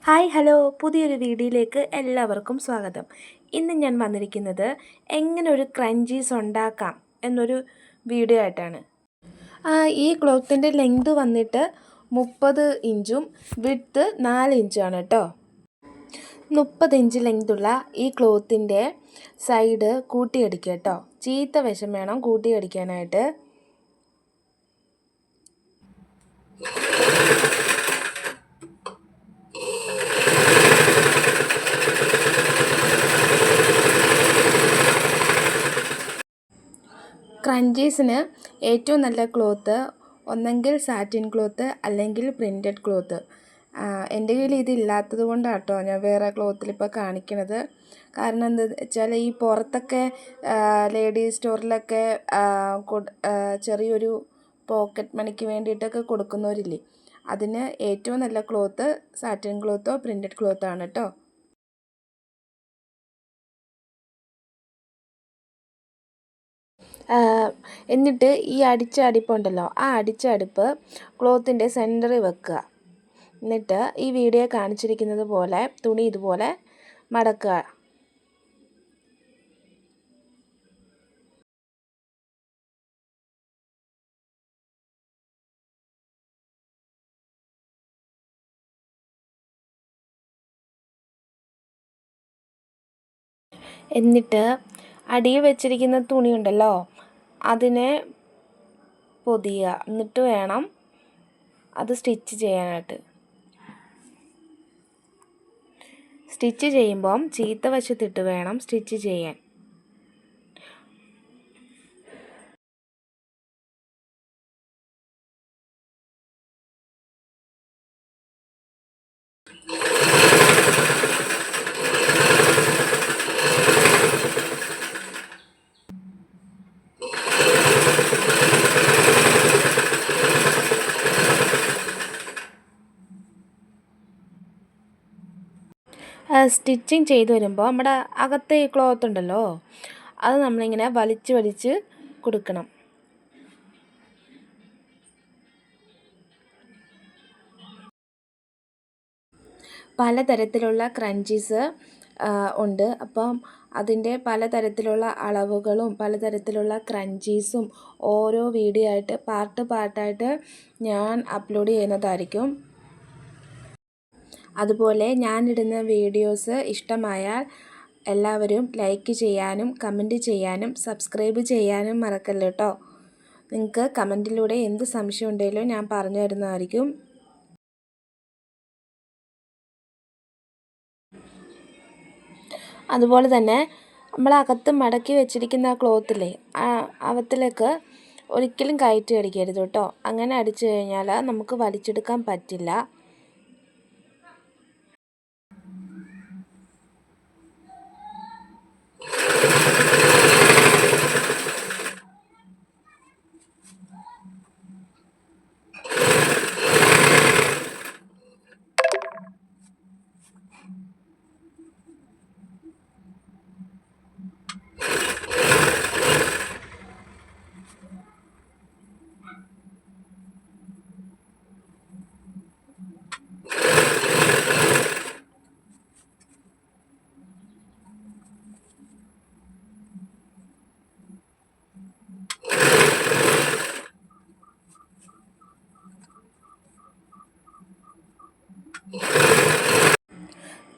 Hi hello പുതിയൊരു വീഡിയോയിലേക്ക് എല്ലാവർക്കും സ്വാഗതം. ഇന്ന് ഞാൻ വന്നിരിക്കുന്നത് എങ്ങനെ ഒരു ക്രഞ്ചീസ് ഉണ്ടാക്കാം എന്നൊരു വീഡിയോ ആയിട്ടാണ്. ഈ ക്ലോത്തിൻ്റെ ലെങ്ത് വന്നിട്ട് 30 ഇഞ്ചും വിഡ്ത്ത് 4 ഇഞ്ചുമാണ് കേട്ടോ. 30 ഇഞ്ച് ലെങ്തുള്ള ഈ ക്ലോത്തിൻ്റെ സൈഡ് കൂട്ടിയടിക്കുക കേട്ടോ. ചീത്ത വശം വേണം കൂട്ടിയടിക്കാനായിട്ട്. ക്രഞ്ചീസിന് ഏറ്റവും നല്ല ക്ലോത്ത് ഒന്നെങ്കിൽ സാറ്റിൻ ക്ലോത്ത് അല്ലെങ്കിൽ പ്രിൻറ്റഡ് ക്ലോത്ത്. എൻ്റെ കയ്യിൽ ഇതില്ലാത്തത് കൊണ്ടാണ് കേട്ടോ ഞാൻ വേറെ ക്ലോത്തിലിപ്പോൾ കാണിക്കണത്. കാരണം എന്താണെന്ന് വെച്ചാൽ ഈ പുറത്തൊക്കെ ലേഡീസ് സ്റ്റോറിലൊക്കെ ചെറിയൊരു പോക്കറ്റ് മണിക്ക് വേണ്ടിയിട്ടൊക്കെ കൊടുക്കുന്നവരില്ലേ, അതിന് ഏറ്റവും നല്ല ക്ലോത്ത് സാറ്റിൻ ക്ലോത്തോ പ്രിൻറ്റഡ് ക്ലോത്തോ ആണ് കേട്ടോ. എന്നിട്ട് ഈ അടിച്ച അടുപ്പുണ്ടല്ലോ, ആ അടിച്ച അടുപ്പ് ക്ലോത്തിൻ്റെ സെൻറ്ററിൽ വെക്കുക. എന്നിട്ട് ഈ വീഡിയോ കാണിച്ചിരിക്കുന്നത് പോലെ തുണി ഇതുപോലെ മടക്കുക. എന്നിട്ട് അടിയിൽ വെച്ചിരിക്കുന്ന തുണിയുണ്ടല്ലോ, അതിനെ പൊതിയുക. എന്നിട്ട് വേണം അത് സ്റ്റിച്ച് ചെയ്യാനായിട്ട്. സ്റ്റിച്ച് ചെയ്യുമ്പം ചീത്ത വശത്തിട്ട് വേണം സ്റ്റിച്ച് ചെയ്യാൻ. സ്റ്റിച്ചിങ് ചെയ്ത് വരുമ്പോൾ നമ്മുടെ അകത്തെ ഈ ക്ലോത്ത് ഉണ്ടല്ലോ, അത് നമ്മളിങ്ങനെ വലിച്ച് കൊടുക്കണം. പലതരത്തിലുള്ള ക്രഞ്ചീസ് ഉണ്ട്. അപ്പം അതിൻ്റെ പലതരത്തിലുള്ള അളവുകളും പലതരത്തിലുള്ള ക്രഞ്ചീസും ഓരോ വീഡിയോ ആയിട്ട് പാർട്ടായിട്ട് ഞാൻ അപ്ലോഡ് ചെയ്യുന്നതായിരിക്കും. അതുപോലെ ഞാനിടുന്ന വീഡിയോസ് ഇഷ്ടമായാൽ എല്ലാവരും ലൈക്ക് ചെയ്യാനും കമൻറ്റ് ചെയ്യാനും സബ്സ്ക്രൈബ് ചെയ്യാനും മറക്കല്ല കേട്ടോ. നിങ്ങൾക്ക് കമൻറ്റിലൂടെ എന്ത് സംശയം ഉണ്ടെങ്കിലും ഞാൻ പറഞ്ഞു തരുന്നതായിരിക്കും. അതുപോലെ തന്നെ നമ്മളകത്ത് മടക്കി വെച്ചിരിക്കുന്ന ആ ക്ലോത്തില്ലേ, ആ അകത്തിലേക്ക് ഒരിക്കലും കയറ്റി അടിക്കരുത് കേട്ടോ. അങ്ങനെ അടിച്ചു കഴിഞ്ഞാൽ നമുക്ക് വലിച്ചെടുക്കാൻ പറ്റില്ല.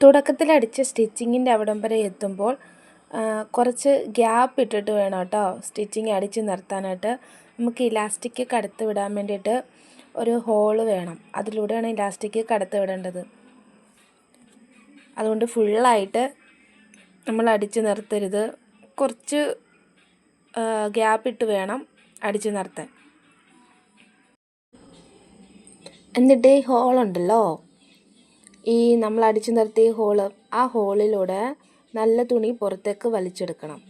തുടക്കത്തിൽ അടിച്ച സ്റ്റിച്ചിങ്ങിൻ്റെ അവിടം വരെ എത്തുമ്പോൾ കുറച്ച് ഗ്യാപ്പ് ഇട്ടിട്ട് വേണം കേട്ടോ സ്റ്റിച്ചിങ് അടിച്ച് നിർത്താനായിട്ട്. നമുക്ക് ഇലാസ്റ്റിക് കടത്തി വിടാൻ വേണ്ടിയിട്ട് ഒരു ഹോള് വേണം. അതിലൂടെയാണ് ഇലാസ്റ്റിക് കടത്തി വിടേണ്ടത്. അതുകൊണ്ട് ഫുള്ളായിട്ട് നമ്മൾ അടിച്ച് നിർത്തരുത്. കുറച്ച് ഗ്യാപ്പ് ഇട്ട് വേണം അടിച്ച് നിർത്താൻ. എന്നിട്ട് ഈ ഹോളുണ്ടല്ലോ, ഈ നമ്മൾ അടിച്ചു നിർത്തിയ ഹോള്, ആ ഹോളിലൂടെ നല്ല തുണി പുറത്തേക്ക് വലിച്ചെടുക്കണം.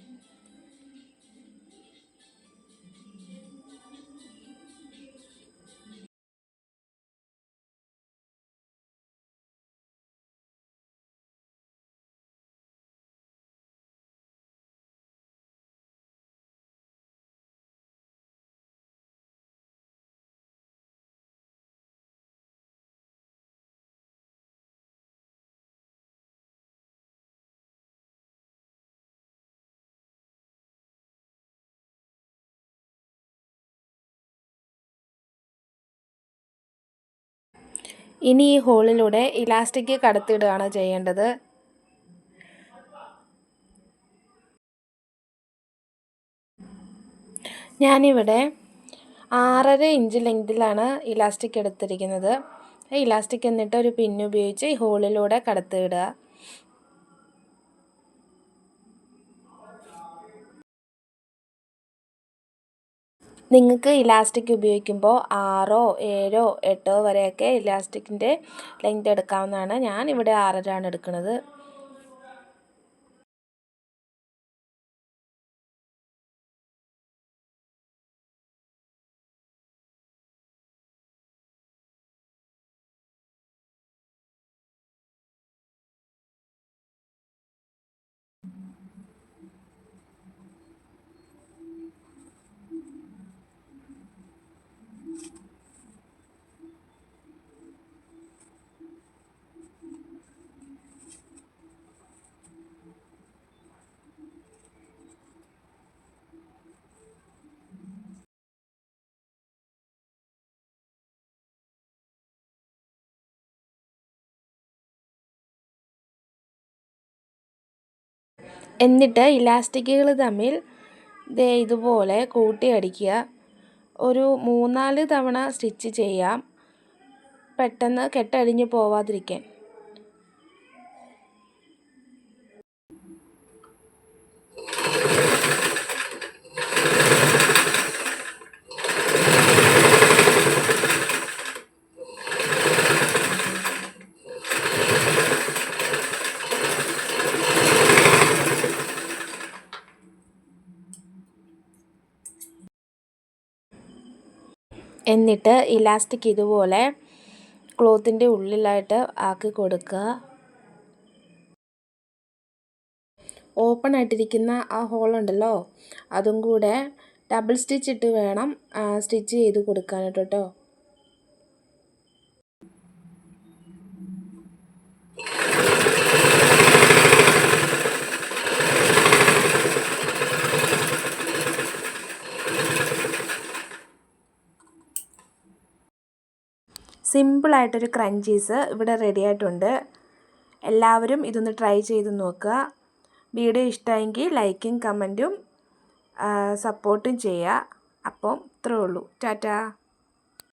ഇനി ഈ ഹോളിലൂടെ ഇലാസ്റ്റിക് കടത്തിയിടുകയാണ് ചെയ്യേണ്ടത്. ഞാനിവിടെ 6.5 ഇഞ്ച് ലെങ്തിലാണ് ഇലാസ്റ്റിക് എടുത്തിരിക്കുന്നത്. ഇലാസ്റ്റിക് എന്നിട്ട് ഒരു പിന്ന് ഉപയോഗിച്ച് ഈ ഹോളിലൂടെ കടത്തിയിടുക. നിങ്ങൾക്ക് ഇലാസ്റ്റിക് ഉപയോഗിക്കുമ്പോൾ 6, 7, 8 വരെയൊക്കെ ഇലാസ്റ്റിക്കിൻ്റെ ലെങ്ത് എടുക്കാവുന്നതാണ്. ഞാൻ ഇവിടെ 6.5 ആണ് എടുക്കുന്നത്. എന്നിട്ട് ഇലാസ്റ്റിക്കുകൾ തമ്മിൽ ഇതുപോലെ കൂട്ടിയടിക്കുക. ഒരു 3-4 തവണ സ്റ്റിച്ച് ചെയ്യാം, പെട്ടെന്ന് കെട്ടഴിഞ്ഞ് പോവാതിരിക്കാൻ. എന്നിട്ട് ഇലാസ്റ്റിക് ഇതുപോലെ ക്ലോത്തിൻ്റെ ഉള്ളിലായിട്ട് ആക്കി കൊടുക്കുക. ഓപ്പൺ ആയിട്ടിരിക്കുന്ന ആ ഹോളുണ്ടല്ലോ, അതും കൂടെ ഡബിൾ സ്റ്റിച്ച് ഇട്ട് വേണം സ്റ്റിച്ച് ചെയ്ത് കൊടുക്കാനായിട്ട് കേട്ടോ. സിമ്പിളായിട്ടൊരു ക്രഞ്ചീസ് ഇവിടെ റെഡി ആയിട്ടുണ്ട്. എല്ലാവരും ഇതൊന്ന് ട്രൈ ചെയ്ത് നോക്കുക. വീഡിയോ ഇഷ്ടമായെങ്കിൽ ലൈക്കും കമൻറ്റും സപ്പോർട്ടും ചെയ്യുക. അപ്പം ഇത്രയേ ഉള്ളൂ. ടാറ്റാ.